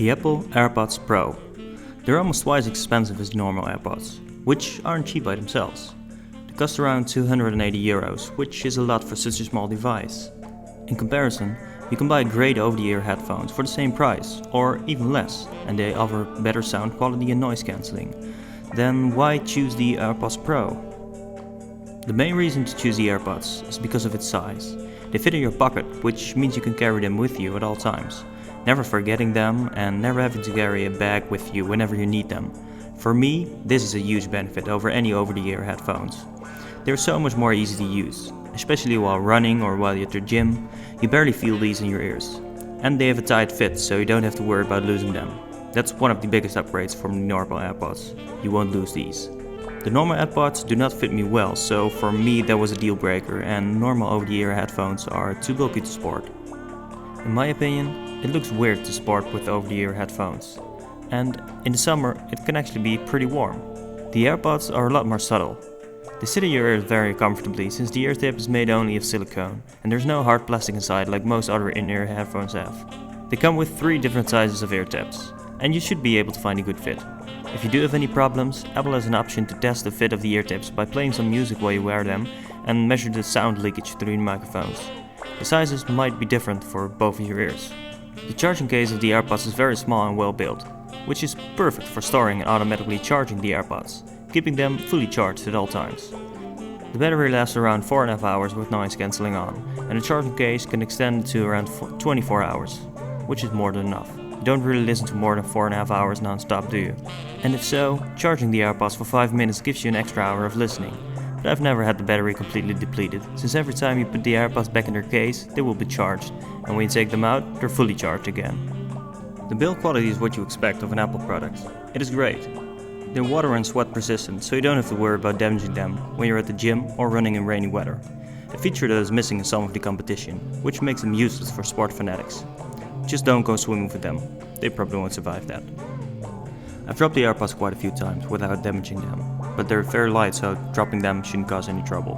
The Apple AirPods Pro. They're almost twice as expensive as normal AirPods, which aren't cheap by themselves. They cost around €280, which is a lot for such a small device. In comparison, you can buy great over-the-ear headphones for the same price, or even less, and they offer better sound quality and noise cancelling. Then why choose the AirPods Pro? The main reason to choose the AirPods is because of its size. They fit in your pocket, which means you can carry them with you at all times, never forgetting them and never having to carry a bag with you whenever you need them. For me, this is a huge benefit over any over-the-ear headphones. They're so much more easy to use, especially while running or while you're at the gym. You barely feel these in your ears. And they have a tight fit, so you don't have to worry about losing them. That's one of the biggest upgrades from the normal AirPods. You won't lose these. The normal AirPods do not fit me well, so for me that was a deal breaker, and normal over-the-ear headphones are too bulky to sport. In my opinion, it looks weird to sport with over-the-ear headphones. And in the summer, it can actually be pretty warm. The AirPods are a lot more subtle. They sit in your ears very comfortably since the ear tip is made only of silicone and there's no hard plastic inside like most other in-ear headphones have. They come with 3 different sizes of ear tips, and you should be able to find a good fit. If you do have any problems, Apple has an option to test the fit of the ear tips by playing some music while you wear them and measure the sound leakage through the microphones. The sizes might be different for both of your ears. The charging case of the AirPods is very small and well built, which is perfect for storing and automatically charging the AirPods, keeping them fully charged at all times. The battery lasts around 4.5 hours with noise cancelling on, and the charging case can extend to around 24 hours, which is more than enough. You don't really listen to more than 4.5 hours non-stop, do you? And if so, charging the AirPods for 5 minutes gives you an extra hour of listening. But I've never had the battery completely depleted, since every time you put the AirPods back in their case, they will be charged, and when you take them out, they're fully charged again. The build quality is what you expect of an Apple product. It is great. They're water and sweat resistant, so you don't have to worry about damaging them when you're at the gym or running in rainy weather. A feature that is missing in some of the competition, which makes them useless for sport fanatics. Just don't go swimming with them, they probably won't survive that. I've dropped the AirPods quite a few times without damaging them, but they're very light, so dropping them shouldn't cause any trouble.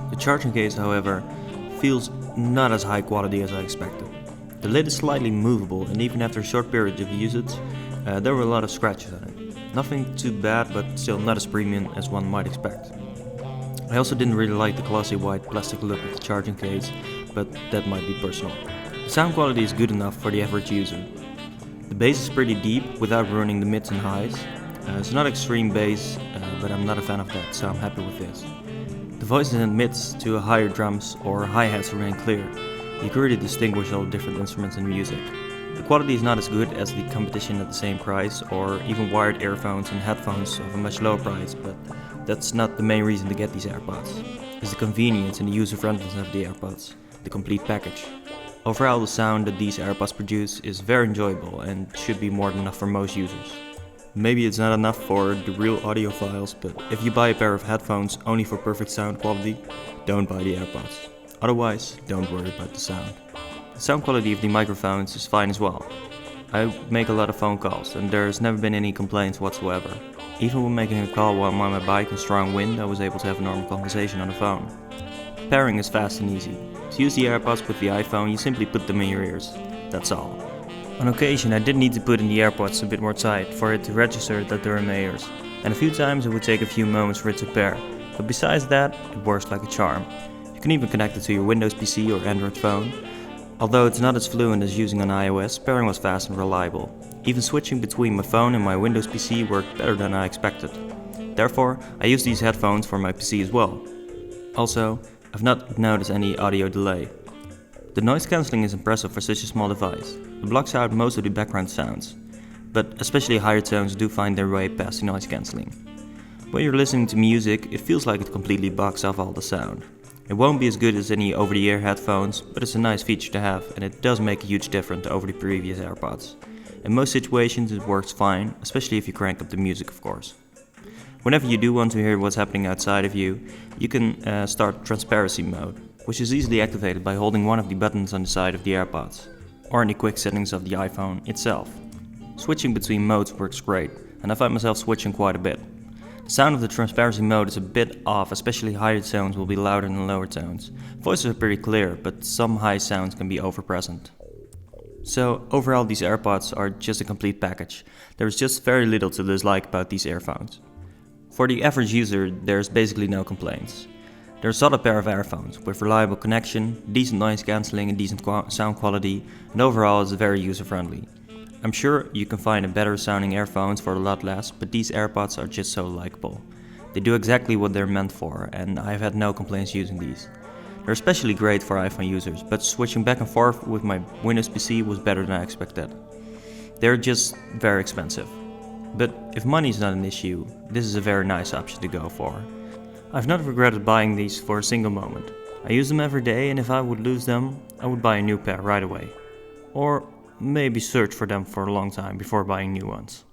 The charging case, however, feels not as high quality as I expected. The lid is slightly movable, and even after a short period of usage, there were a lot of scratches on it. Nothing too bad, but still not as premium as one might expect. I also didn't really like the glossy white plastic look of the charging case, but that might be personal. The sound quality is good enough for the average user. The bass is pretty deep without ruining the mids and highs. It's not extreme bass, but I'm not a fan of that, so I'm happy with this. The voices and mids to higher drums or hi-hats remain clear. You can really distinguish all the different instruments in music. The quality is not as good as the competition at the same price, or even wired earphones and headphones of a much lower price, but that's not the main reason to get these AirPods. It's the convenience and the user-friendliness of the AirPods, the complete package. Overall, the sound that these AirPods produce is very enjoyable and should be more than enough for most users. Maybe it's not enough for the real audiophiles, but if you buy a pair of headphones only for perfect sound quality, don't buy the AirPods. Otherwise, don't worry about the sound. The sound quality of the microphones is fine as well. I make a lot of phone calls and there's never been any complaints whatsoever. Even when making a call while I'm on my bike in strong wind, I was able to have a normal conversation on the phone. Pairing is fast and easy. To use the AirPods with the iPhone, you simply put them in your ears. That's all. On occasion, I did need to put in the AirPods a bit more tight for it to register that they're in my ears. And a few times it would take a few moments for it to pair. But besides that, it works like a charm. You can even connect it to your Windows PC or Android phone. Although it's not as fluent as using on iOS, pairing was fast and reliable. Even switching between my phone and my Windows PC worked better than I expected. Therefore, I use these headphones for my PC as well. Also, I've not noticed any audio delay. The noise cancelling is impressive for such a small device. It blocks out most of the background sounds, but especially higher tones do find their way past the noise cancelling. When you're listening to music, it feels like it completely blocks off all the sound. It won't be as good as any over-the-ear headphones, but it's a nice feature to have, and it does make a huge difference over the previous AirPods. In most situations it works fine, especially if you crank up the music, of course. Whenever you do want to hear what's happening outside of you, you can start transparency mode, which is easily activated by holding one of the buttons on the side of the AirPods, or in the quick settings of the iPhone itself. Switching between modes works great, and I find myself switching quite a bit. The sound of the transparency mode is a bit off, especially higher tones will be louder than lower tones. Voices are pretty clear, but some high sounds can be overpresent. So overall these AirPods are just a complete package. There's just very little to dislike about these earphones. For the average user, there's basically no complaints. They're a solid pair of earphones with reliable connection, decent noise cancelling and decent sound quality, and overall it's very user friendly. I'm sure you can find a better sounding earphones for a lot less, but these AirPods are just so likable. They do exactly what they're meant for, and I've had no complaints using these. They're especially great for iPhone users, but switching back and forth with my Windows PC was better than I expected. They're just very expensive. But if money is not an issue, this is a very nice option to go for. I've not regretted buying these for a single moment. I use them every day, and if I would lose them, I would buy a new pair right away. Or maybe search for them for a long time before buying new ones.